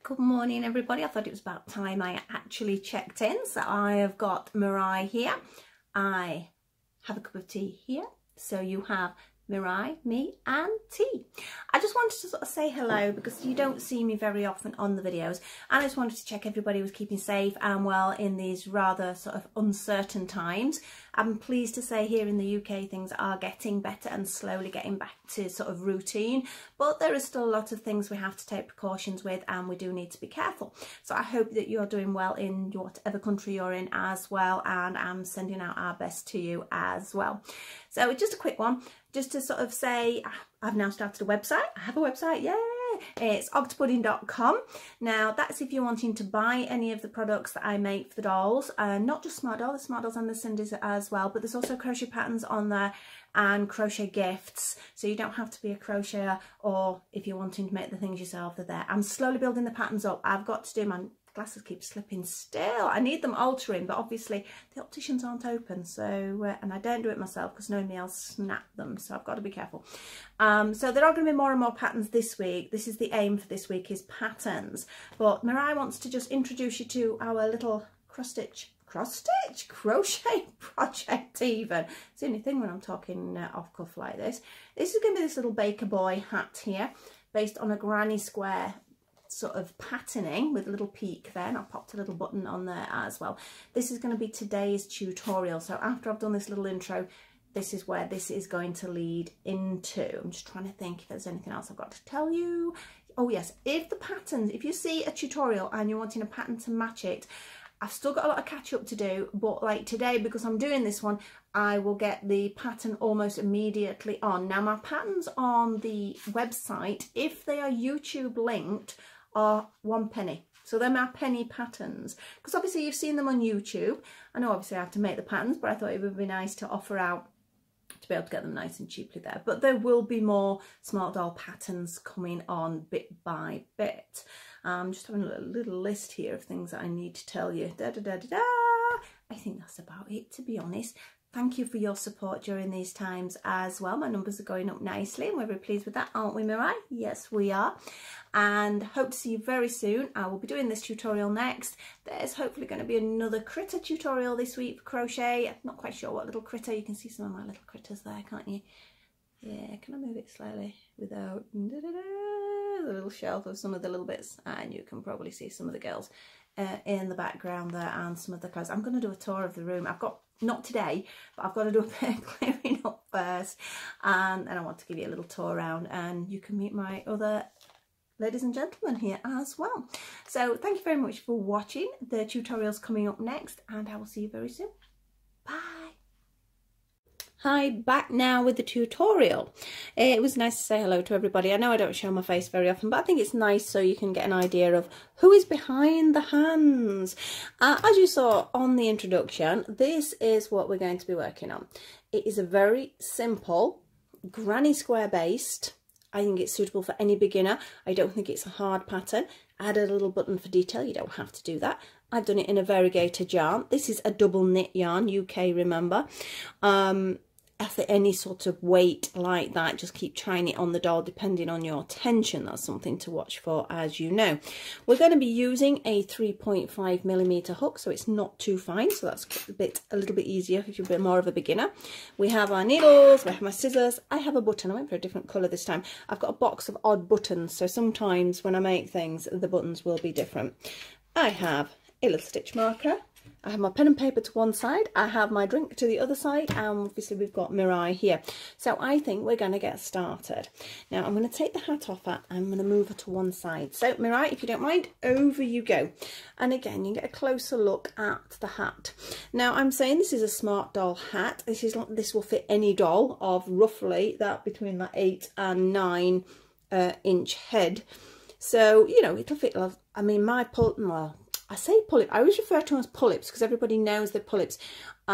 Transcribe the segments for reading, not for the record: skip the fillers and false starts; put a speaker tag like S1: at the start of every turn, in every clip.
S1: Good morning everybody. I thought it was about time I actually checked in. So I have got Mirai here. I have a cup of tea here. So you have Mirai, me and tea. I just wanted to sort of say hello because you don't see me very often on the videos, and I just wanted to check everybody was keeping safe and well in these rather sort of uncertain times. I'm pleased to say here in the UK things are getting better and slowly getting back to sort of routine, but there is still a lot of things we have to take precautions with, and we do need to be careful. So I hope that you're doing well in whatever country you're in as well, and I'm sending out our best to you as well. So just a quick one, just to sort of say I've now started a website. I have a website, yay! It's octopudding.com. Now that's if you're wanting to buy any of the products that I make for the dolls, not just Smartdoll, the Smartdolls and the Cindy's as well, but there's also crochet patterns on there and crochet gifts, so you don't have to be a crocheter, or if you're wanting to make the things yourself, they're there. I'm slowly building the patterns up. I've got to do, my glasses keep slipping still. I need them altering, but obviously the opticians aren't open, so and I don't do it myself because knowing me I'll snap them, so I've got to be careful. So there are going to be more and more patterns this week. This is the aim for this week, is patterns, but Mirai wants to just introduce you to our little crochet project even. It's the only thing when I'm talking off cuff like this. This is going to be this little baker boy hat here, based on a granny square sort of patterning with a little peak there, and I popped a little button on there as well. This is going to be today's tutorial, so after I've done this little intro, this is where this is going to lead into. I'm just trying to think if there's anything else I've got to tell you. Oh yes, if the patterns, if you see a tutorial and you're wanting a pattern to match it, I've still got a lot of catch up to do, but like today, because I'm doing this one, I will get the pattern almost immediately on. Now my patterns on the website, if they are YouTube linked, are 1 penny. So they're my penny patterns, because obviously you've seen them on YouTube. I know obviously I have to make the patterns, but I thought it would be nice to offer out to be able to get them nice and cheaply there. But there will be more Smartdoll patterns coming on bit by bit. Just having a little list here of things that I need to tell you. I think that's about it, to be honest. Thank you for your support during these times as well. My numbers are going up nicely and we're very pleased with that, aren't we, Mirai? Yes, we are. And hope to see you very soon. I will be doing this tutorial next. There's hopefully going to be another critter tutorial this week for crochet. I'm not quite sure what little critter. You can see some of my little critters there, can't you? Yeah, can I move it slightly without the little shelf of some of the little bits? And you can probably see some of the girls in the background there and some of the clothes. I'm going to do a tour of the room. I've got, not today, but I've got to do a bit of clearing up first, and I want to give you a little tour around, and you can meet my other ladies and gentlemen here as well. So thank you very much for watching. The tutorial's coming up next, and I will see you very soon. Bye. Hi, back now with the tutorial. It was nice to say hello to everybody. I know I don't show my face very often, but I think it's nice so you can get an idea of who is behind the hands. As you saw on the introduction, this is what we're going to be working on. It is a very simple granny square based. I think it's suitable for any beginner. I don't think it's a hard pattern. Added a little button for detail. You don't have to do that. I've done it in a variegated yarn. This is a double knit yarn, UK, remember. After any sort of weight like that, just keep trying it on the doll depending on your tension. That's something to watch for, as you know. We're going to be using a 3.5mm hook, so it's not too fine, so that's a little bit easier if you're a bit more of a beginner. We have our needles, we have my scissors. I have a button. I went for a different colour this time. I've got a box of odd buttons, so sometimes when I make things the buttons will be different. I have a little stitch marker. I have my pen and paper to one side, I have my drink to the other side, and obviously we've got Mirai here. So I think we're going to get started. Now I'm going to take the hat off her, I'm going to move her to one side. So Mirai, if you don't mind, over you go. And again, you get a closer look at the hat. Now I'm saying this is a Smartdoll hat. This will fit any doll of roughly that between that 8 and 9 inch head. So, you know, it'll fit, I mean, my I say pullip, I always refer to them as pullips because everybody knows they're pullips. But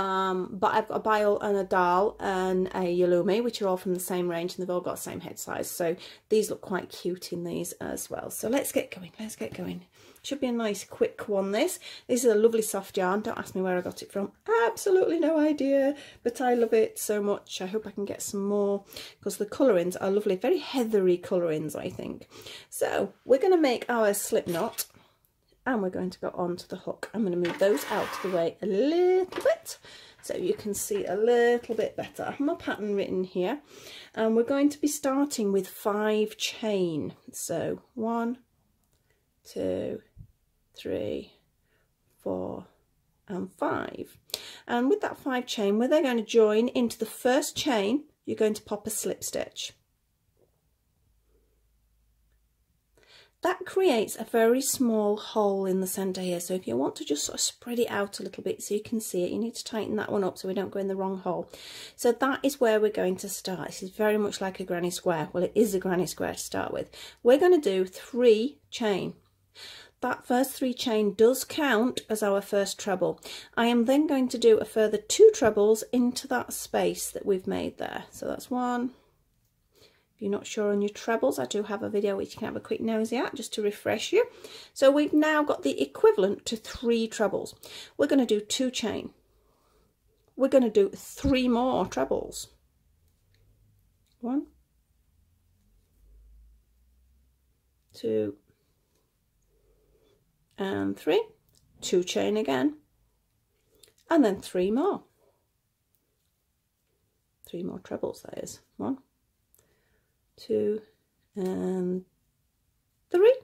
S1: I've got a Bile and a Doll and a Yalumi, which are all from the same range, and they've all got the same head size. So these look quite cute in these as well. So let's get going, let's get going. Should be a nice quick one, this. This is a lovely soft yarn. Don't ask me where I got it from. Absolutely no idea, but I love it so much. I hope I can get some more because the colourings are lovely. Very heathery colourings, I think. So we're going to make our slip knot. And we're going to go on to the hook. I'm going to move those out of the way a little bit so you can see a little bit better. I have my pattern written here, and we're going to be starting with 5 chain. So 1, 2, 3, 4 and 5. And with that 5 chain, where they're going to join into the first chain, you're going to pop a slip stitch. That creates a very small hole in the centre here, so if you want to just sort of spread it out a little bit so you can see it, you need to tighten that one up so we don't go in the wrong hole. So that is where we're going to start. This is very much like a granny square. Well, it is a granny square to start with. We're going to do 3 chain. That first 3 chain does count as our first treble. I am then going to do a further 2 trebles into that space that we've made there. So that's 1. You're not sure on your trebles, I do have a video which you can have a quick nosy at just to refresh you. So we've now got the equivalent to 3 trebles. We're going to do 2 chain. We're going to do 3 more trebles. 1, 2 and 3. 2 chain again, and then 3 more. 3 more trebles, that is. 1, 2 and 3.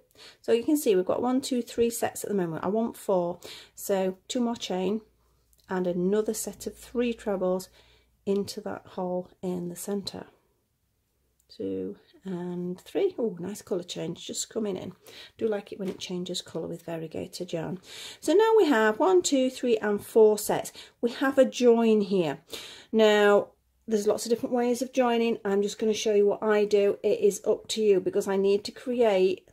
S1: So you can see we've got 1, 2, 3 sets at the moment. I want 4, so 2 more chain and another set of 3 trebles into that hole in the center. 2 and 3. Oh, nice colour change just coming in. Do like it when it changes colour with variegated yarn. So now we have 1, 2, 3 and 4 sets. We have a join here. Now there's lots of different ways of joining. I'm just going to show you what I do. It is up to you because I need to create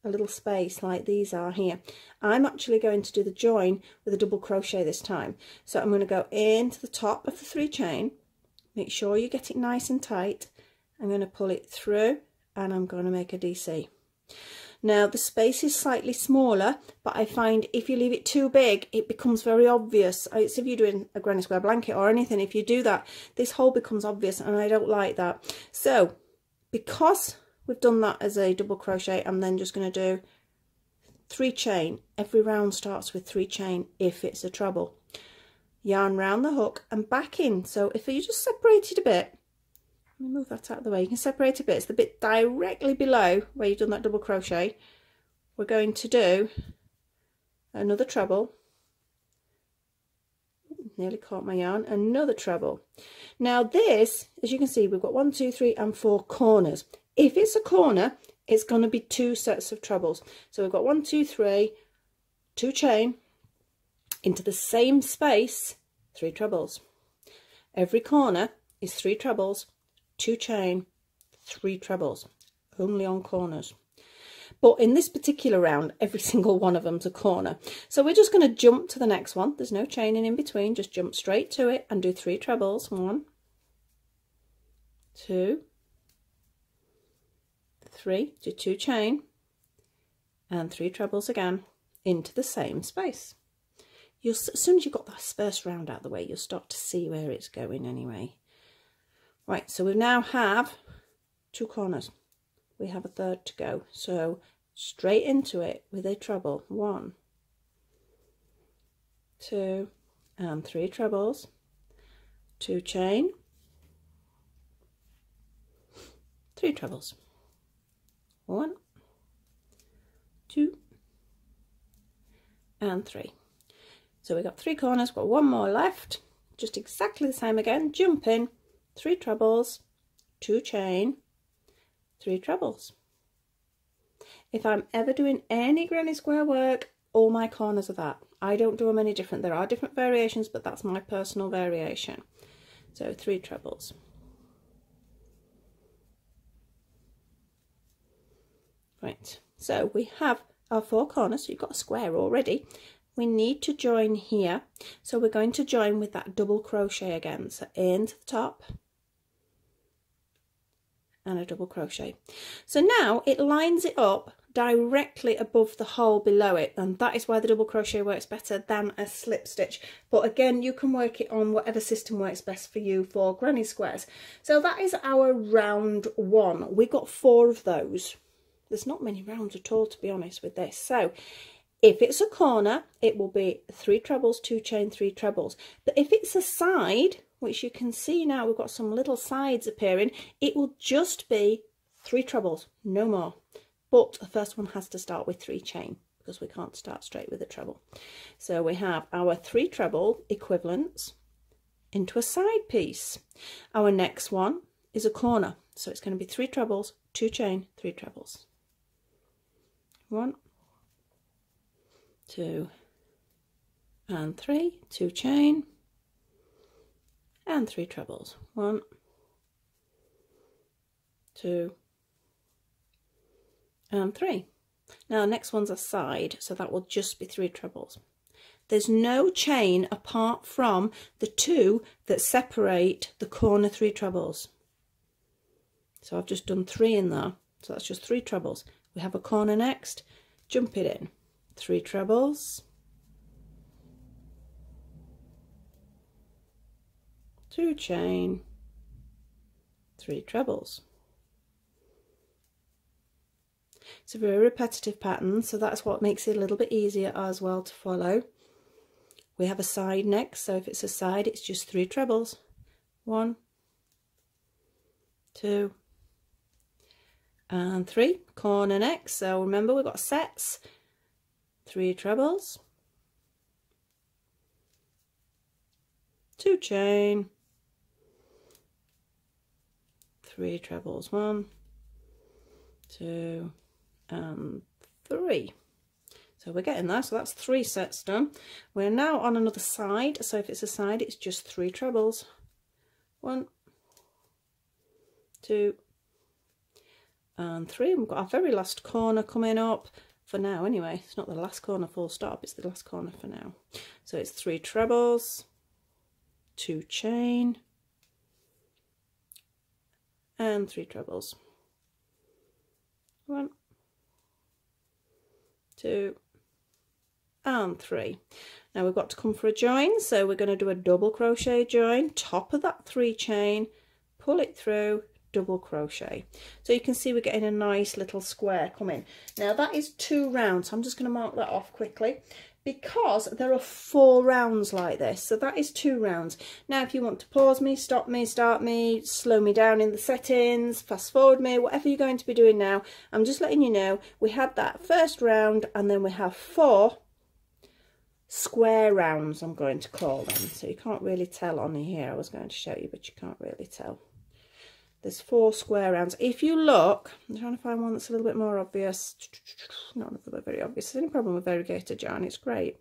S1: a little space like these are here. I'm actually going to do the join with a double crochet this time. So I'm going to go into the top of the 3 chain. Make sure you get it nice and tight. I'm going to pull it through and I'm going to make a DC. Now the space is slightly smaller, but I find if you leave it too big, it becomes very obvious. It's if you're doing a granny square blanket or anything, if you do that, this hole becomes obvious and I don't like that. So because we've done that as a double crochet, I'm then just going to do 3 chain. Every round starts with 3 chain if it's a treble. Yarn round the hook and back in. So if you just separate it a bit, let me move that out of the way. You can separate a bit. It's the bit directly below where you've done that double crochet. We're going to do another treble. Nearly caught my yarn. Another treble. Now this, as you can see, we've got 1, 2, 3 and 4 corners. If it's a corner, it's going to be 2 sets of trebles. So we've got 1, 2, 3, 2 chain into the same space, 3 trebles. Every corner is 3 trebles. 2 chain, 3 trebles, only on corners. But in this particular round, every single one of them's a corner. So we're just going to jump to the next one. There's no chaining in between, just jump straight to it and do 3 trebles. 1, 2, 3, do 2 chain and 3 trebles again into the same space. As soon as you've got that first round out of the way, you'll start to see where it's going anyway. Right, so we now have 2 corners. We have a third to go. So straight into it with a treble. 1, 2 and 3 trebles. 2 chain. 3 trebles. 1, 2 and 3. So we've got 3 corners, got 1 more left. Just exactly the same again. Jump in. 3 trebles, 2 chain, 3 trebles. If I'm ever doing any granny square work, all my corners are that. I don't do them any different. There are different variations, but that's my personal variation. So 3 trebles. Right, so we have our 4 corners, so you've got a square already. We need to join here, so we're going to join with that double crochet again. So into the top and a double crochet. So now it lines it up directly above the hole below it, and that is why the double crochet works better than a slip stitch. But again, you can work it on whatever system works best for you for granny squares. So that is our round 1. We got 4 of those. There's not many rounds at all, to be honest, with this. So if it's a corner, it will be 3 trebles, 2 chain, 3 trebles. But if it's a side, which you can see now, we've got some little sides appearing, it will just be 3 trebles, no more. But the first one has to start with 3 chain, because we can't start straight with a treble. So we have our 3 treble equivalents into a side piece. Our next one is a corner, so it's going to be 3 trebles, 2 chain, 3 trebles. 1, 2 and 3, 2 chain and 3 trebles. 1, 2 and 3. Now next one's a side, so that will just be 3 trebles. There's no chain apart from the 2 that separate the corner 3 trebles. So I've just done 3 in there, so that's just 3 trebles. We have a corner next, jump it in, 3 trebles, 2 chain, 3 trebles. It's a very repetitive pattern, so that's what makes it a little bit easier as well to follow. We have a side next, so if it's a side, it's just 3 trebles. 1, 2 and 3. Corner next, so remember we've got sets, 3 trebles, 2 chain, 3 trebles. 1, 2 and 3. So we're getting there, so that's 3 sets done. We're now on another side, so if it's a side, it's just 3 trebles. 1, 2 and 3. We've got our very last corner coming up for now anyway. It's not the last corner full stop, it's the last corner for now. So it's 3 trebles, 2 chain and 3 trebles. 1, 2 and 3. Now we've got to come for a join, so we're going to do a double crochet join, top of that 3 chain, pull it through, double crochet. So you can see we're getting a nice little square coming. Now that is 2 rounds, so I'm just going to mark that off quickly because there are 4 rounds like this, so that is 2 rounds. Now if you want to pause me, stop me, start me, slow me down in the settings, fast forward me, whatever you're going to be doing now, I'm just letting you know we had that first round and then we have 4 square rounds, I'm going to call them. So you can't really tell on here, I was going to show you, but you can't really tell. There's 4 square rounds. If you look, I'm trying to find one that's a little bit more obvious. Not very obvious. There's any problem with variegated yarn, it's great.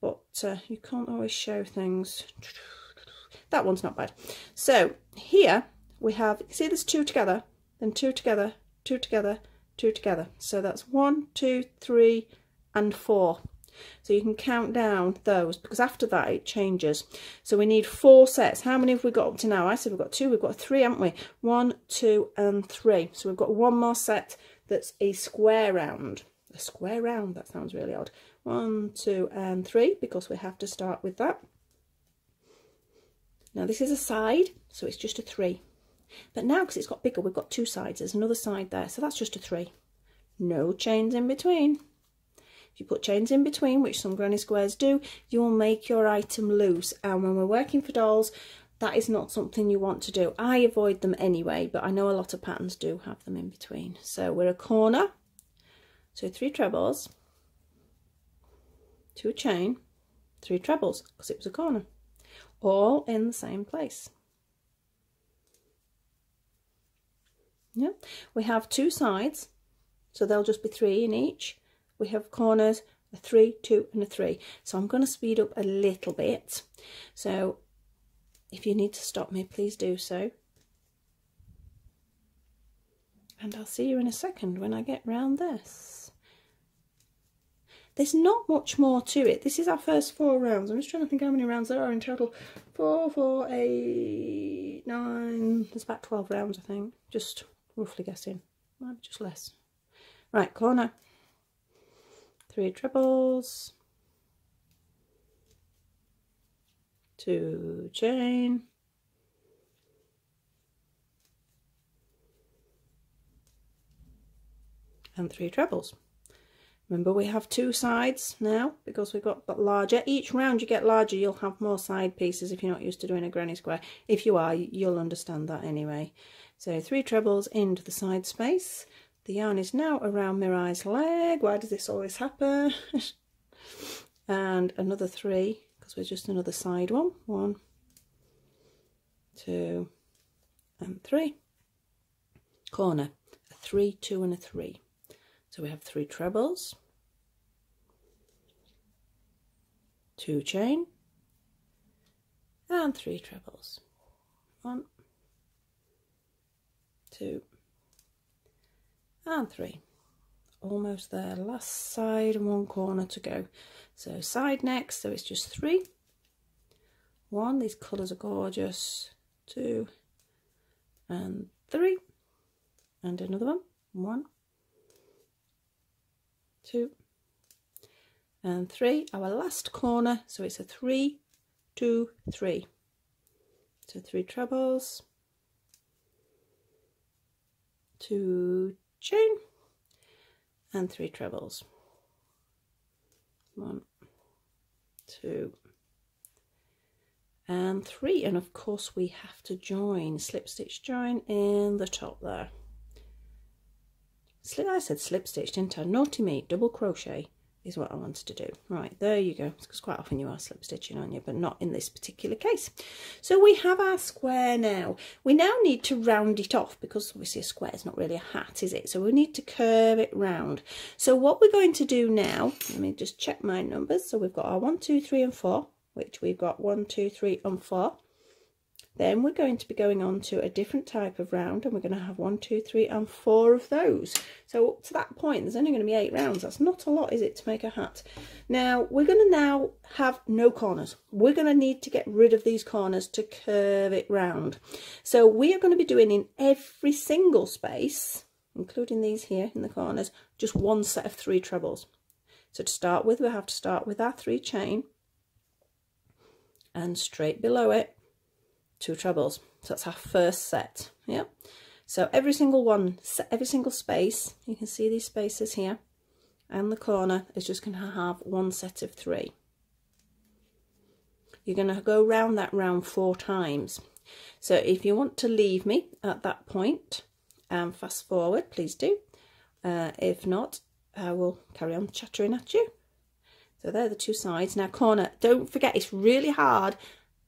S1: But you can't always show things. That one's not bad. So here we have, see there's 2 together, then 2 together, 2 together, 2 together. So that's 1, 2, 3 and 4. So you can count down those because after that it changes. So we need 4 sets. How many have we got up to now? I said we've got 2, we've got 3, haven't we? 1, 2 and 3. So we've got 1 more set that's a square round. A square round, that sounds really odd. 1, 2 and 3 because we have to start with that. Now this is a side, so it's just a 3. But now because it's got bigger, we've got 2 sides. There's another side there, so that's just a 3. No chains in between. If you put chains in between, which some granny squares do, you will make your item loose. And when we're working for dolls, that is not something you want to do. I avoid them anyway, but I know a lot of patterns do have them in between. So we're a corner, so 3 trebles, 2 chain, 3 trebles, because it was a corner, all in the same place. Yeah, we have 2 sides, so there'll just be 3 in each. We have corners, a 3, 2 and a 3. So I'm going to speed up a little bit. So if you need to stop me, please do so. And I'll see you in a second when I get round this. there's not much more to it. This is our first 4 rounds. I'm just trying to think how many rounds there are in total. 4, 4, 8, 9. There's about 12 rounds, I think. Just roughly guessing. Might be just less. Right, corner. 3 trebles. 2 chain. And 3 trebles. Remember, we have 2 sides now because we've got larger. Each round you get larger, you'll have more side pieces if you're not used to doing a granny square. If you are, you'll understand that anyway. So 3 trebles into the side space. The yarn is now around Mirai's leg. Why does this always happen? And another 3 because we're just another side one. 1, 2, and 3. Corner. A 3, 2, and a 3. So we have 3 trebles, 2 chain, and 3 trebles. 1, 2, and 3. Almost there. Last side and 1 corner to go. So side next, so it's just 3. 1, these colours are gorgeous. 2, and 3. And another one. 1, 2, and 3. Our last corner, so it's a 3, 2, 3. So 3 trebles, 2 chain, and 3 trebles. 1, 2, and 3. And of course we have to join, slip stitch join in the top there. I said slip stitch, didn't I? Naughty me. Double crochet is what I wanted to do. Right, there you go. Because quite often you are slip stitching, aren't you? But not in this particular case. So we have our square now. We now need to round it off because obviously a square is not really a hat, is it? So we need to curve it round. So what we're going to do now, let me just check my numbers. So we've got our 1, 2, 3, and 4, which we've got 1, 2, 3, and 4. Then we're going to be going on to a different type of round, and we're going to have 1, 2, 3, and 4 of those. So up to that point, there's only going to be 8 rounds. That's not a lot, is it, to make a hat? Now, we're going to now have no corners. We're going to need to get rid of these corners to curve it round. So we are going to be doing in every single space, including these here in the corners, just 1 set of 3 trebles. So to start with, we have to start with our 3 chain, and straight below it, 2 trebles. So that's our first set. Yeah. So every single one, every single space, you can see these spaces here, and the corner is just going to have 1 set of 3. You're going to go round that round 4 times. So if you want to leave me at that point and fast forward, please do. If not, I will carry on chattering at you. So there are the 2 sides. Now corner, don't forget, it's really hard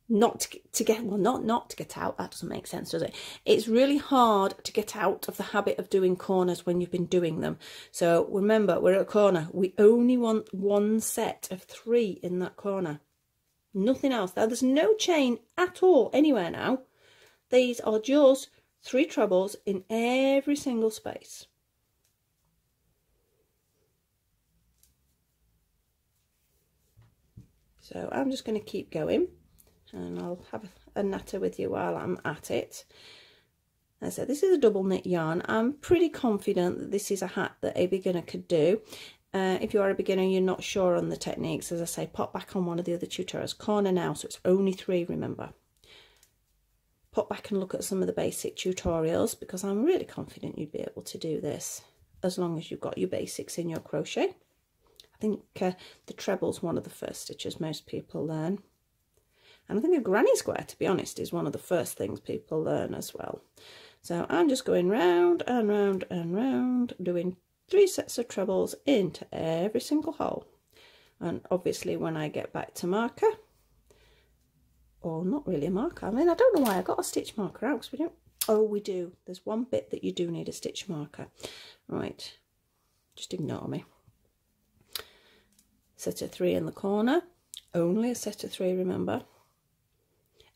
S1: not to get, well, not to get out. That doesn't make sense, does it? It's really hard to get out of the habit of doing corners when you've been doing them. So remember, we're at a corner. We only want 1 set of 3 in that corner. Nothing else. Now there's no chain at all anywhere now. These are just 3 trebles in every single space. So I'm just going to keep going, and I'll have a natter with you while I'm at it. As I said, this is a double knit yarn. I'm pretty confident that this is a hat that a beginner could do. If you are a beginner and you're not sure on the techniques, as I say, pop back on one of the other tutorials. Corner now, so it's only 3, remember. Pop back and look at some of the basic tutorials, because I'm really confident you'd be able to do this as long as you've got your basics in your crochet. I think the treble's one of the first stitches most people learn. And I think a granny square, to be honest, is one of the first things people learn as well. So I'm just going round and round and round, doing 3 sets of trebles into every single hole. And obviously when I get back to marker, or not really a marker, I mean, I don't know why I got a stitch marker out, because we don't, oh we do, there's one bit that you do need a stitch marker. Right, just ignore me. Set of 3 in the corner, only a set of 3, remember.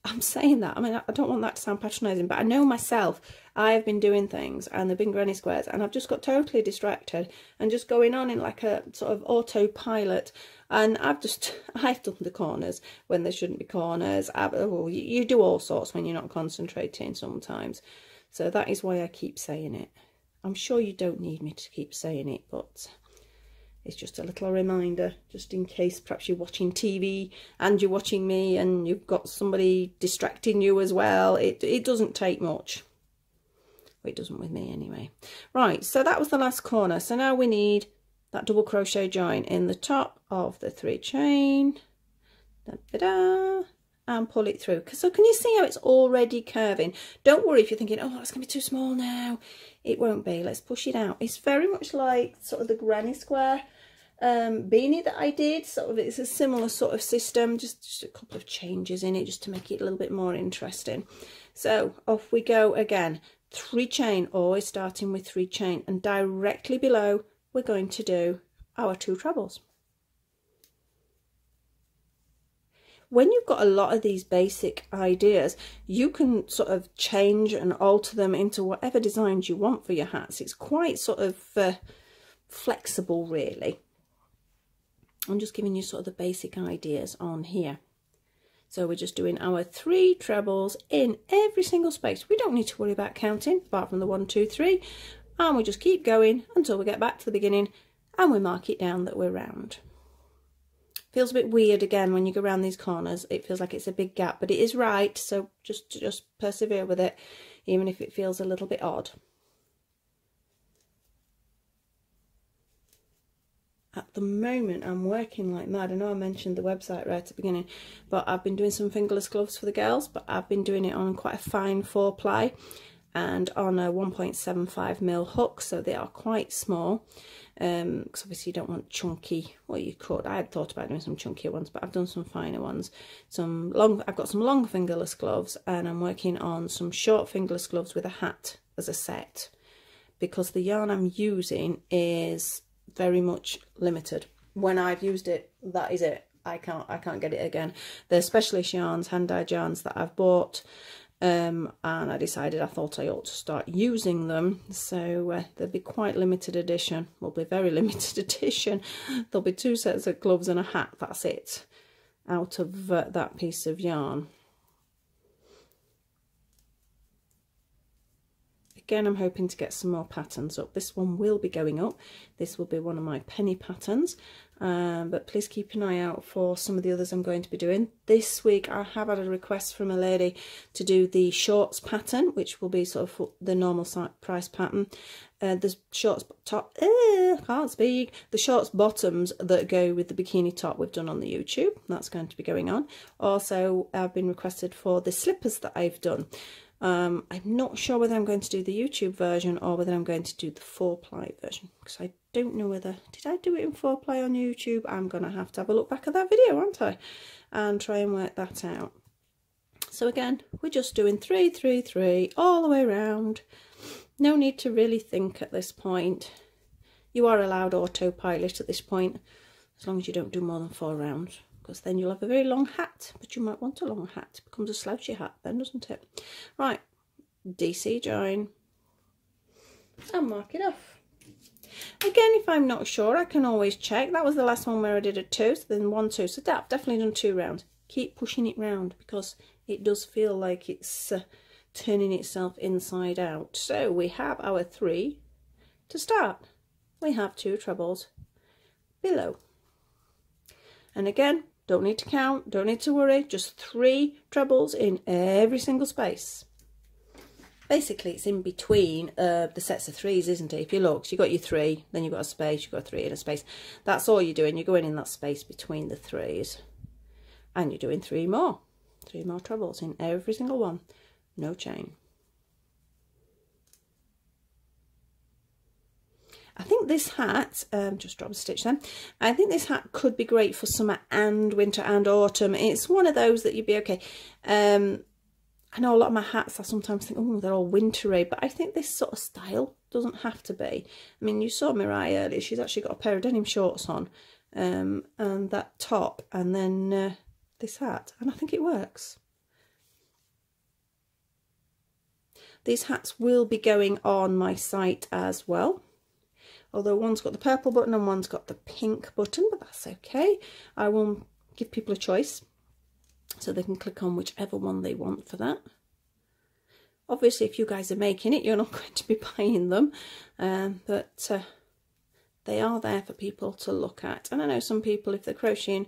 S1: I'm saying that, I mean, I don't want that to sound patronising, but I know myself, I've been doing things and they've been granny squares and I've just got totally distracted and just going on in like a sort of autopilot, and I've done the corners when there shouldn't be corners. You do all sorts when you're not concentrating sometimes, so that is why I keep saying it. I'm sure you don't need me to keep saying it, but it's just a little reminder, just in case perhaps you're watching TV and you're watching me and you've got somebody distracting you as well. It doesn't take much. Well, it doesn't with me anyway. Right, so that was the last corner. So now we need that double crochet join in the top of the 3 chain. Da-da-da, and pull it through. So can you see how it's already curving? Don't worry if you're thinking, oh, that's going to be too small now. It won't be. Let's push it out. It's very much like sort of the granny square beanie that I did. Sort of, it's a similar sort of system, just a couple of changes in it just to make it a little bit more interesting. So off we go again. 3 chain, always starting with 3 chain, and directly below we're going to do our 2 trebles. When you've got a lot of these basic ideas, you can sort of change and alter them into whatever designs you want for your hats. It's quite sort of flexible, really. I'm just giving you sort of the basic ideas on here. So we're just doing our 3 trebles in every single space. We don't need to worry about counting apart from the 1, 2, 3, and we just keep going until we get back to the beginning and we mark it down that we're round. Feels a bit weird again when you go around these corners. It feels like it's a big gap, but it is right, so just persevere with it, even if it feels a little bit odd. At the moment I'm working like mad. I know I mentioned the website right at the beginning, but I've been doing some fingerless gloves for the girls, but I've been doing it on quite a fine 4-ply and on a 1.75mm hook, so they are quite small, because obviously you don't want chunky. Well, you could. I had thought about doing some chunkier ones, but I've done some finer ones. I've got some long fingerless gloves, and I'm working on some short fingerless gloves with a hat as a set, because the yarn I'm using is very much limited. When I've used it, that is it. I can't get it again. They're specialist yarns, hand-dyed yarns that I've bought, and I decided I thought I ought to start using them, so they'll be quite limited edition. Will be very limited edition. There'll be 2 sets of gloves and a hat, that's it, out of that piece of yarn. Again, I'm hoping to get some more patterns up. This one will be going up. This will be one of my penny patterns, but please keep an eye out for some of the others I'm going to be doing. This week I have had a request from a lady to do the shorts pattern, which will be sort of the normal price pattern. The shorts top, can't speak. The shorts bottoms that go with the bikini top we've done on the YouTube. That's going to be going on. Also, I've been requested for the slippers that I've done. I'm not sure whether I'm going to do the YouTube version or whether I'm going to do the 4-ply version, because I don't know whether, did I do it in 4-ply on YouTube? I'm going to have a look back at that video, aren't I, and try and work that out. So again, we're just doing 3, 3, 3 all the way around. No need to really think at this point. You are allowed autopilot at this point, as long as you don't do more than 4 rounds. Because then you'll have a very long hat, but you might want a long hat. It becomes a slouchy hat then, doesn't it? Right, DC join and mark it off. Again, if I'm not sure, I can always check. That was the last one where I did a 2, so then 1, 2. So I've definitely done 2 rounds. Keep pushing it round because it does feel like it's turning itself inside out. So we have our 3 to start. We have 2 trebles below. And again, don't need to count, don't need to worry, just 3 trebles in every single space. Basically, it's in between the sets of 3s, isn't it? If you look, you've got your 3, then you've got a space, you've got a 3 in a space. That's all you're doing. You're going in that space between the 3s. And you're doing 3 more. 3 more trebles in every single one. No chain. I think this hat, just drop a stitch then, I think this hat could be great for summer and winter and autumn. It's one of those that you'd be okay. I know a lot of my hats I sometimes think, oh, they're all wintry, but I think this sort of style doesn't have to be. I mean, you saw Mirai earlier, she's actually got a pair of denim shorts on, and that top, and then this hat, and I think it works. These hats will be going on my site as well. Although one's got the purple button and one's got the pink button, but that's okay. I will give people a choice so they can click on whichever one they want for that. Obviously, if you guys are making it, you're not going to be buying them, but they are there for people to look at. And I know some people, if they're crocheting,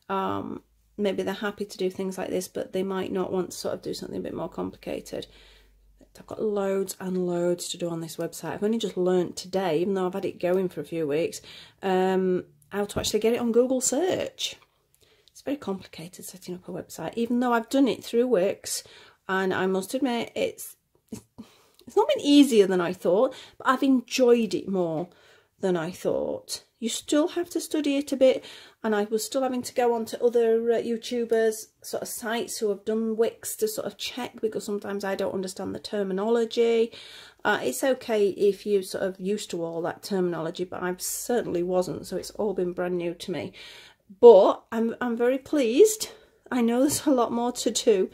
S1: maybe they're happy to do things like this, but they might not want to sort of do something a bit more complicated. I've got loads and loads to do on this website. I've only just learnt today, even though I've had it going for a few weeks, how to actually get it on Google search. It's very complicated setting up a website, even though I've done it through Wix, and I must admit it's not been easier than I thought, but I've enjoyed it more than I thought. You still have to study it a bit, and I was still having to go on to other YouTubers sort of sites who have done Wix to sort of check, because sometimes I don't understand the terminology. It's okay if you're sort of used to all that terminology, but I certainly wasn't, so it's all been brand new to me. But I'm very pleased. I know there's a lot more to do,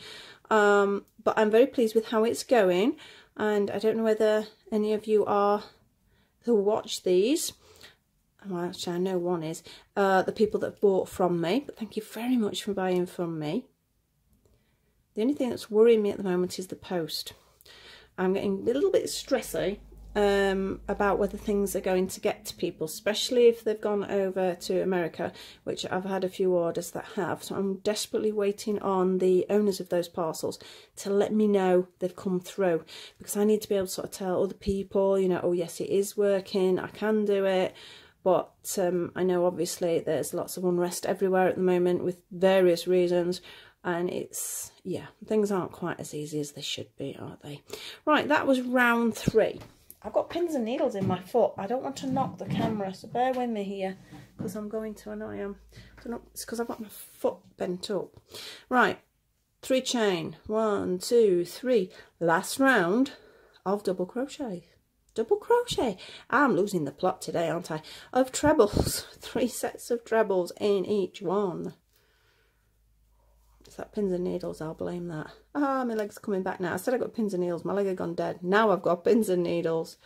S1: but I'm very pleased with how it's going, and I don't know whether any of you are who watch these. Well, actually, I know one is the people that bought from me, but thank you very much for buying from me. The only thing that's worrying me at the moment is the post. I'm getting a little bit stressy about whether things are going to get to people, especially if they've gone over to America, which I've had a few orders that have. So I'm desperately waiting on the owners of those parcels to let me know they've come through, because I need to be able to sort of tell other people, you know, oh yes, it is working, I can do it. But I know obviously there's lots of unrest everywhere at the moment with various reasons, and it's, yeah, things aren't quite as easy as they should be, are they? Right, that was round 3. I've got pins and needles in my foot. I don't want to knock the camera, so bear with me here, because I'm going to, I know I am. It's because I've got my foot bent up. Right, 3 chain, 1, 2, 3. Last round of double crochet. Double crochet. I'm losing the plot today, aren't I? Of trebles. 3 sets of trebles in each one. Is that pins and needles? I'll blame that. Ah, my leg's coming back now. I said I got pins and needles. My leg had gone dead. Now I've got pins and needles.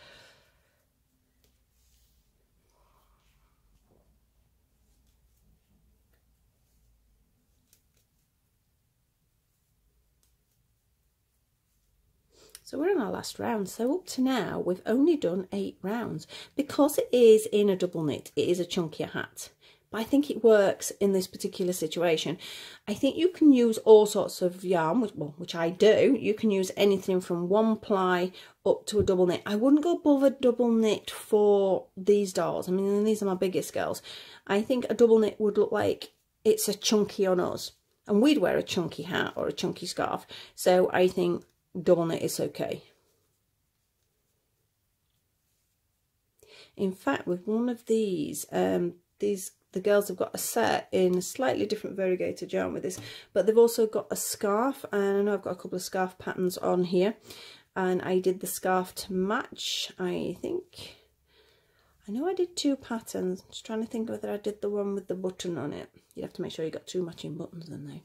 S1: So we're in our last round. So up to now, we've only done 8 rounds. Because it is in a double knit, it is a chunkier hat. But I think it works in this particular situation. I think you can use all sorts of yarn, which I do. You can use anything from 1 ply up to a double knit. I wouldn't go above a double knit for these dolls. I mean, these are my biggest girls. I think a double knit would look like it's a chunky on us. And we'd wear a chunky hat or a chunky scarf. So I think double knit is okay. In fact, with one of these, the girls have got a set in a slightly different variegated yarn with this, but they've also got a scarf, and I know I've got a couple of scarf patterns on here, and I did the scarf to match. I know I did 2 patterns. I'm just trying to think whether I did the one with the button on it. You'd have to make sure you got 2 matching buttons then though.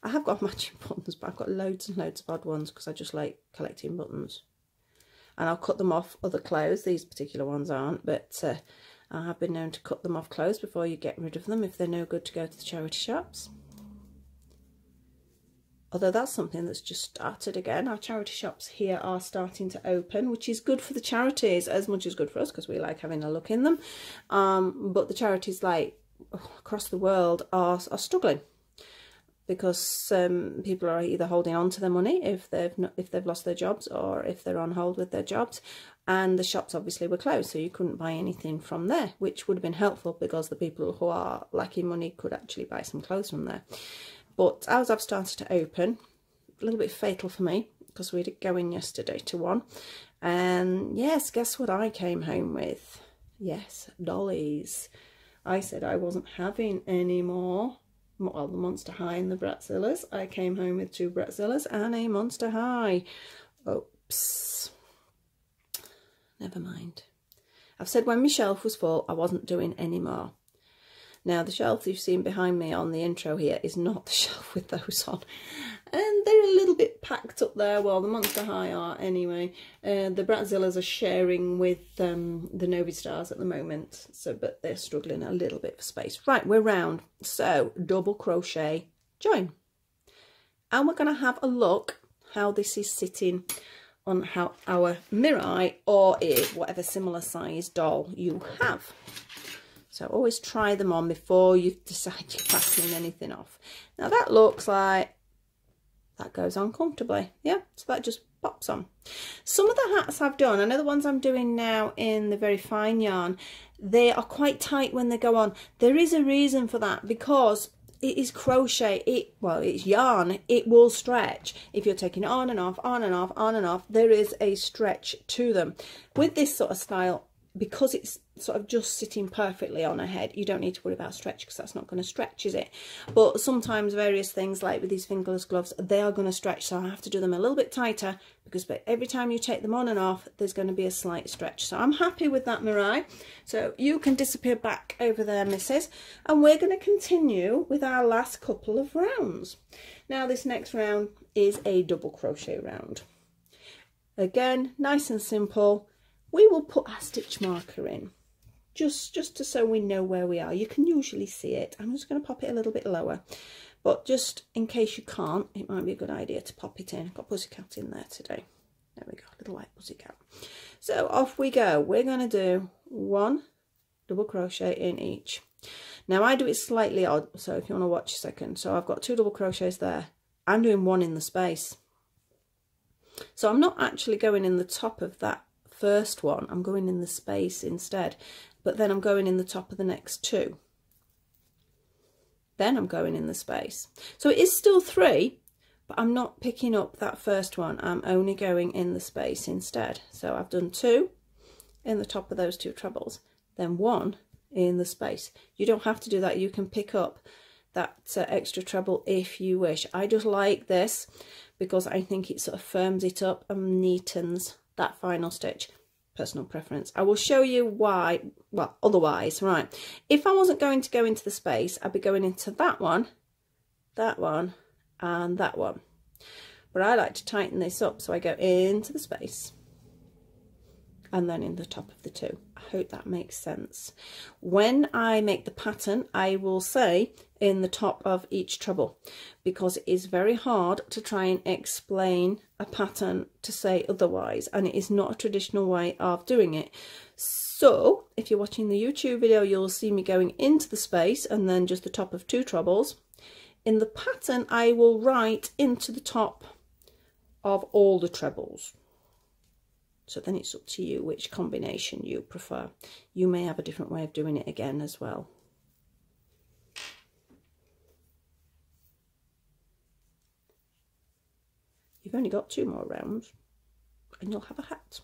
S1: I have got matching buttons, but I've got loads and loads of odd ones because I just like collecting buttons. And I'll cut them off other clothes. These particular ones aren't, but I have been known to cut them off clothes before you get rid of them if they're no good to go to the charity shops. Although that's something that's just started again. Our charity shops here are starting to open, which is good for the charities as much as good for us because we like having a look in them. But the charities like across the world are struggling because people are either holding on to their money if they've lost their jobs or if they're on hold with their jobs. And the shops obviously were closed, so you couldn't buy anything from there, which would have been helpful because the people who are lacking money could actually buy some clothes from there. But as I've started to open, a little bit fatal for me because we did go in yesterday to one. And yes, guess what I came home with? Yes, dollies. I said I wasn't having any more. Well, the Monster High and the Bratzillas. I came home with 2 Bratzillas and a Monster High. Oops. Never mind. I've said when my shelf was full, I wasn't doing any more. Now the shelf you've seen behind me on the intro here is not the shelf with those on, and they're a little bit packed up there. Well, the Monster High are anyway. The Bratzillas are sharing with the Novi Stars at the moment, so but they're struggling a little bit for space. Right, we're round, so double crochet, join, and we're going to have a look how this is sitting on how our Mirai or whatever similar size doll you have. So always try them on before you decide you're fastening anything off. Now that looks like that goes on comfortably. Yeah, so that just pops on. Some of the hats I've done, I know the ones I'm doing now in the very fine yarn, they are quite tight when they go on. There is a reason for that, because it is crochet, well, it's yarn, it will stretch. If you're taking it on and off, on and off, on and off, there is a stretch to them. With this sort of style, because it's sort of just sitting perfectly on her head, you don't need to worry about stretch, because that's not going to stretch, is it? But sometimes various things, like with these fingerless gloves, they are going to stretch, so I have to do them a little bit tighter, because every time you take them on and off, there's going to be a slight stretch. So I'm happy with that, Mirai. So you can disappear back over there, missus, and we're going to continue with our last couple of rounds. Now this next round is a double crochet round. Again, nice and simple. We will put our stitch marker in, just so we know where we are. You can usually see it. I'm just going to pop it a little bit lower, but just in case you can't, it might be a good idea to pop it in. I've got Pussycat in there today. There we go, little white Pussycat. So off we go. We're going to do 1 double crochet in each. Now I do it slightly odd, so if you want to watch a second. So I've got 2 double crochets there. I'm doing 1 in the space. So I'm not actually going in the top of that first one, I'm going in the space instead, but then I'm going in the top of the next 2, then I'm going in the space. So it is still 3, but I'm not picking up that first one, I'm only going in the space instead. So I've done 2 in the top of those 2 trebles, then 1 in the space. You don't have to do that, you can pick up that extra treble if you wish. I just like this because I think it sort of firms it up and neatens that final stitch. Personal preference. I will show you why, well, otherwise, right. If I wasn't going to go into the space, I'd be going into that one, and that one. But I like to tighten this up, so I go into the space and then in the top of the 2. I hope that makes sense. When I make the pattern, I will say in the top of each treble, because it is very hard to try and explain a pattern to say otherwise, and it is not a traditional way of doing it. So if you're watching the YouTube video, you'll see me going into the space and then just the top of 2 trebles. In the pattern, I will write into the top of all the trebles. So then it's up to you which combination you prefer. You may have a different way of doing it again as well. You've only got 2 more rounds and you'll have a hat.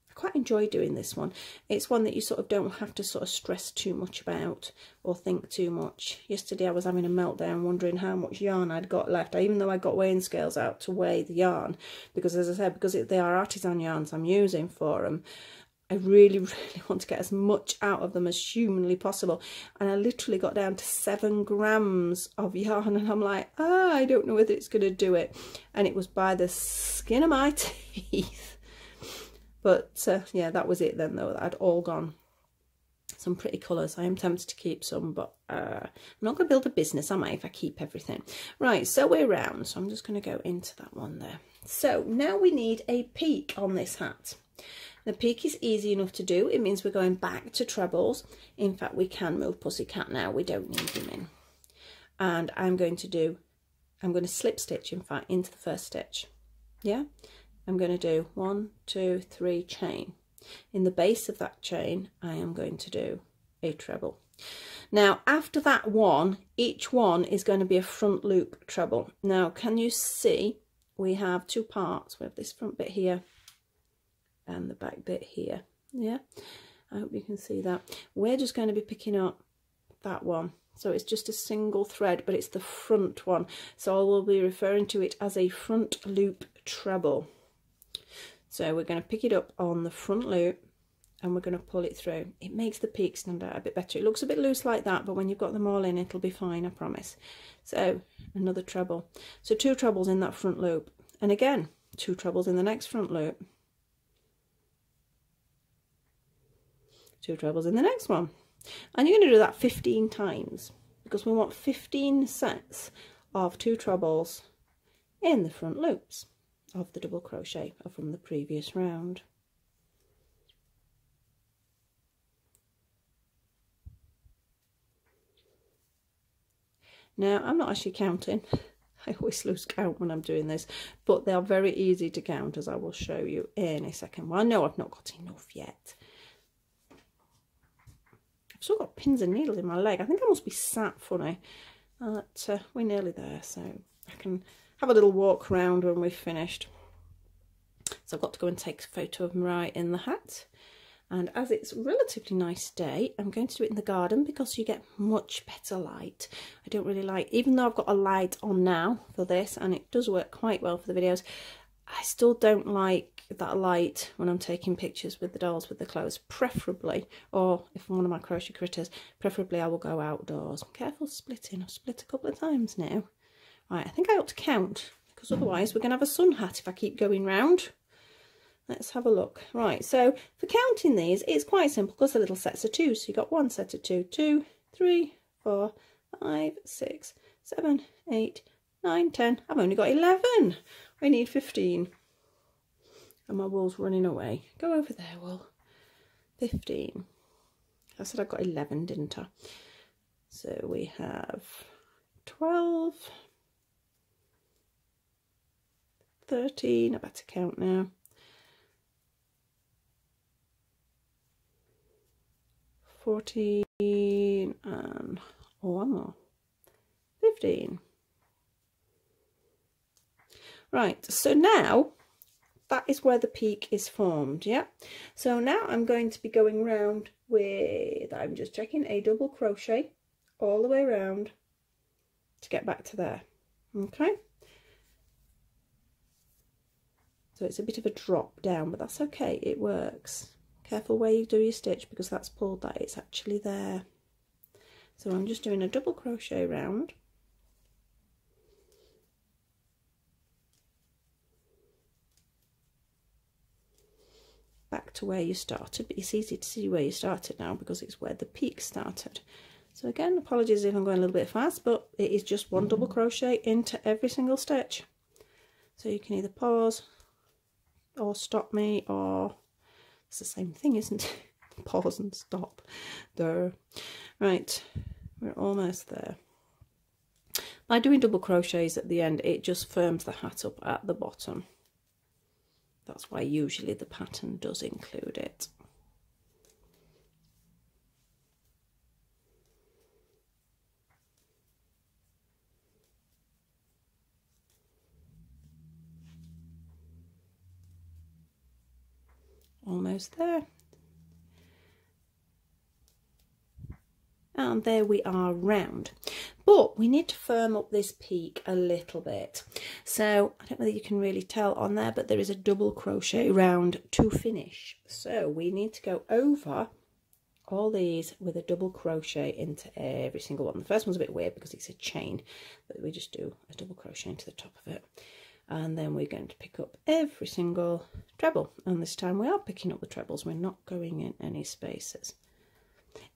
S1: I quite enjoy doing this one. It's one that you sort of don't have to sort of stress too much about or think too much. Yesterday I was having a meltdown wondering how much yarn I'd got left, even though I got weighing scales out to weigh the yarn, because as I said, because they are artisan yarns I'm using for them, I really want to get as much out of them as humanly possible. And I literally got down to 7 grams of yarn, and I'm like, I don't know whether it's going to do it. And it was by the skin of my teeth. But yeah, that was it then, though. That had all gone. Some pretty colours. I am tempted to keep some, but I'm not going to build a business, am I, if I keep everything. Right, so we're round. So I'm just going to go into that one there. So now we need a peak on this hat. The peak is easy enough to do. It means we're going back to trebles. In fact, we can move Pussycat now. We don't need him in. And I'm going to slip stitch, in fact, into the first stitch. Yeah? I'm going to do 1, 2, 3 chain. In the base of that chain, I am going to do a treble. Now, after that one, each one is going to be a front loop treble. Now, can you see we have 2 parts? We have this front bit here and the back bit here. Yeah, I hope you can see that. We're just going to be picking up that one. So it's just a single thread, but it's the front one. So I will be referring to it as a front loop treble. So we're going to pick it up on the front loop, and we're going to pull it through. It makes the peak stand out a bit better. It looks a bit loose like that, but when you've got them all in, it'll be fine, I promise. So another treble. So 2 trebles in that front loop, and again 2 trebles in the next front loop, 2 trebles in the next one, and you're going to do that 15 times because we want 15 sets of 2 trebles in the front loops of the double crochet from the previous round. Now, I'm not actually counting. I always lose count when I'm doing this, but they are very easy to count, as I will show you in a second. Well, I know I've not got enough yet. I've still got pins and needles in my leg. I think I must be sat funny. But we're nearly there, so I can have a little walk around when we've finished. So I've got to go and take a photo of Mariah in the hat. And as it's a relatively nice day, I'm going to do it in the garden because you get much better light. I don't really like, even though I've got a light on now for this, and it does work quite well for the videos, I still don't like that light when I'm taking pictures with the dolls, with the clothes, preferably, or if one of my crochet critters, preferably I will go outdoors. Careful splitting, I've split a couple of times now. Right, I think I ought to count, because otherwise we're going to have a sun hat if I keep going round. Let's have a look. Right, so for counting these, it's quite simple because they're little sets of 2. So you've got 1 set of 2, 2, 3, 4, 5, 6, 7, 8, 9, 10. I've only got 11. I need 15. And my wool's running away. Go over there, wool. 15. I said I got 11, didn't I? So we have 12, 13. I better count now. 14 and one more, 15. Right, so now that is where the peak is formed, yeah? So now I'm going to be going round with, I'm just checking, a double crochet all the way around to get back to there, okay? So it's a bit of a drop down, but that's okay, it works. Careful where you do your stitch because that's pulled that it's actually there. So I'm just doing a double crochet round. Back to where you started, but it's easy to see where you started now because it's where the peak started. So again, apologies if I'm going a little bit fast, but it is just 1 double crochet into every single stitch. So you can either pause or stop me, or it's the same thing, isn't it? Pause and stop. There. Right, we're almost there. By doing double crochets at the end, it just firms the hat up at the bottom. That's why usually the pattern does include it. Almost there. And there we are round. But we need to firm up this peak a little bit. So I don't know that you can really tell on there, but there is a double crochet round to finish. So we need to go over all these with a double crochet into every single one. The first one's a bit weird because it's a chain, but we just do a double crochet into the top of it. And then we're going to pick up every single treble. And this time we are picking up the trebles. We're not going in any spaces.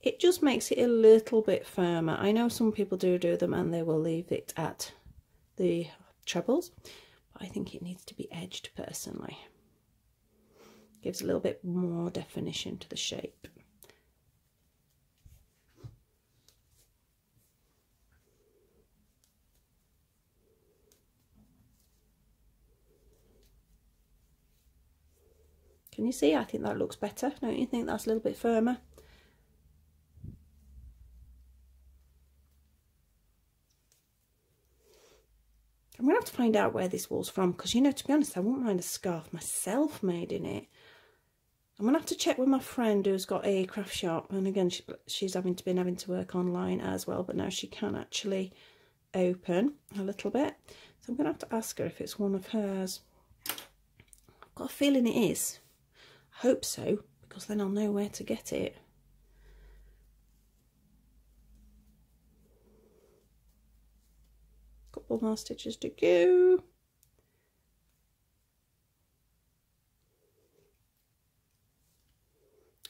S1: It just makes it a little bit firmer. I know some people do them and they will leave it at the trebles, but I think it needs to be edged personally. Gives a little bit more definition to the shape. Can you see? I think that looks better. Don't you think that's a little bit firmer? I'm going to have to find out where this wool's from because, you know, to be honest, I wouldn't mind a scarf myself made in it. I'm going to have to check with my friend who's got a craft shop, and again, she's been having to work online as well, but now she can actually open a little bit. So I'm going to have to ask her if it's one of hers. I've got a feeling it is. I hope so, because then I'll know where to get it. Couple more stitches to go.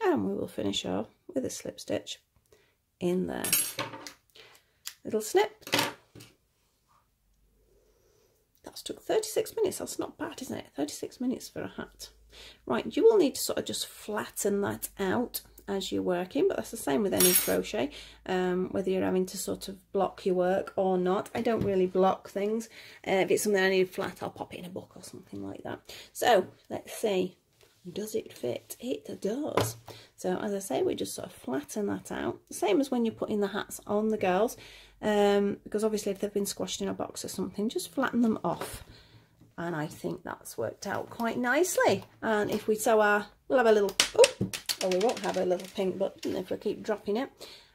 S1: And we will finish off with a slip stitch in there. Little snip. That's took 36 minutes. That's not bad, isn't it? 36 minutes for a hat. Right, you will need to sort of just flatten that out as you're working, but that's the same with any crochet, whether you're having to sort of block your work or not. I don't really block things. If it's something I need flat, I'll pop it in a book or something like that. So let's see, does it fit? It does. So as I say, we just sort of flatten that out, the same as when you're putting the hats on the girls, because obviously if they've been squashed in a box or something, just flatten them off. And I think that's worked out quite nicely. And if we sew our, we'll have a little, or we won't have a little pink button if we keep dropping it.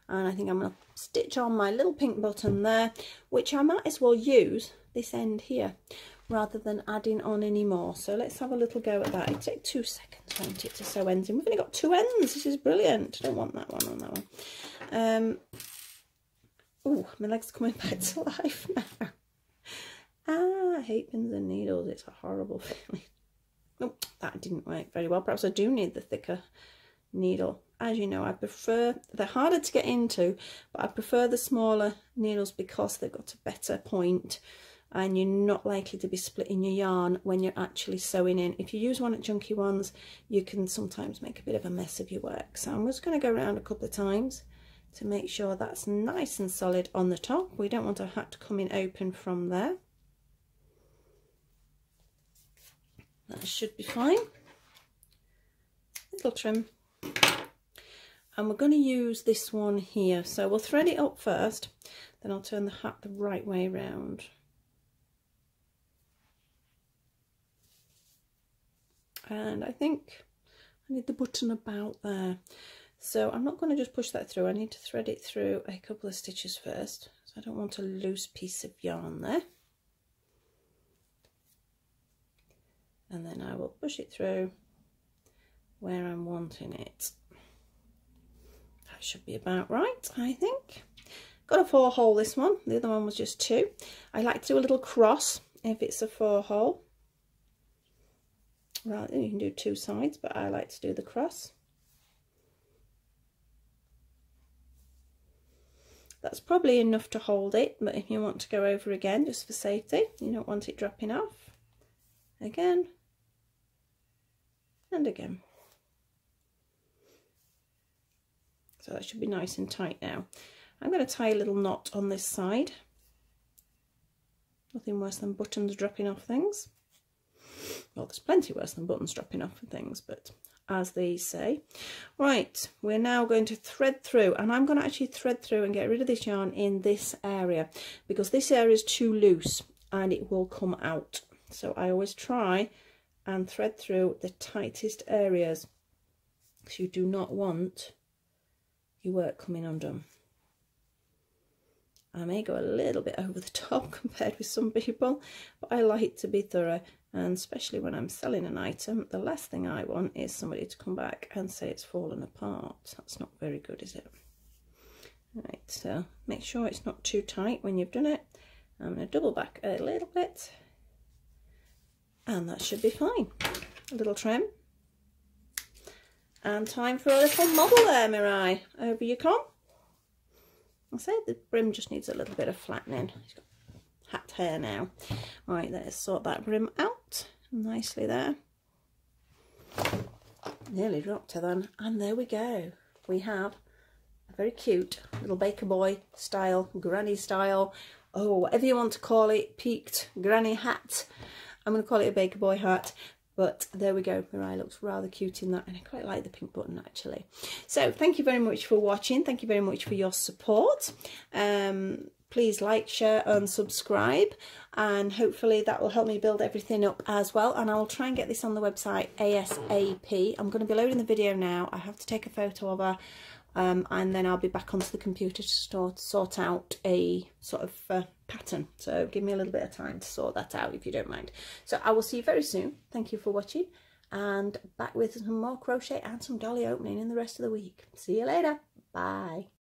S1: And I think I'm going to stitch on my little pink button there, which I might as well use this end here rather than adding on any more. So let's have a little go at that. It'll take 2 seconds, won't it, to sew ends in. We've only got 2 ends. This is brilliant. I don't want that one on that one. Oh, my leg's coming back to life now. I hate pins and needles. It's a horrible feeling. Oh, that didn't work very well. Perhaps I do need the thicker needle. As you know, I prefer, they're harder to get into, but I prefer the smaller needles because they've got a better point and you're not likely to be splitting your yarn when you're actually sewing in. If you use one of the chunky ones, you can sometimes make a bit of a mess of your work. So I'm just going to go around a couple of times to make sure that's nice and solid on the top. We don't want a hat coming open from there. That should be fine. Little trim. And we're going to use this one here. So we'll thread it up first, then I'll turn the hat the right way round. And I think I need the button about there. So I'm not going to just push that through. I need to thread it through a couple of stitches first. So I don't want a loose piece of yarn there. And then I will push it through where I'm wanting it. That should be about right, I think. Got a 4-hole this one. The other one was just 2. I like to do a little cross if it's a 4-hole. Right, you can do 2 sides, but I like to do the cross. That's probably enough to hold it, but if you want to go over again, just for safety, you don't want it dropping off. Again and again. So that should be nice and tight now. I'm going to tie a little knot on this side. Nothing worse than buttons dropping off things. Well, there's plenty worse than buttons dropping off things, but as they say. Right, we're now going to thread through, and I'm going to actually thread through and get rid of this yarn in this area because this area is too loose and it will come out. So I always try and thread through the tightest areas because you do not want your work coming undone. I may go a little bit over the top compared with some people, but I like to be thorough, and especially when I'm selling an item, the last thing I want is somebody to come back and say it's fallen apart. That's not very good, is it? Right, so make sure it's not too tight when you've done it. I'm going to double back a little bit, and that should be fine. A little trim. And time for a little model there, Mirai. Over you come. I say the brim just needs a little bit of flattening. He's got hat hair now. Right, let's sort that brim out nicely there. Nearly dropped her then. And there we go. We have a very cute little baker boy style, granny style, oh, whatever you want to call it, peaked granny hat. I'm going to call it a baker boy hat. But there we go, Mirai looks rather cute in that, and I quite like the pink button actually. So thank you very much for watching, thank you very much for your support. Please like, share and subscribe, and hopefully that will help me build everything up as well, and I will try and get this on the website ASAP. I'm going to be loading the video now. I have to take a photo of her, and then I'll be back onto the computer to sort out a sort of pattern. So give me a little bit of time to sort that out if you don't mind. So I will see you very soon. Thank you for watching, and back with some more crochet and some dolly opening in the rest of the week. See you later. Bye.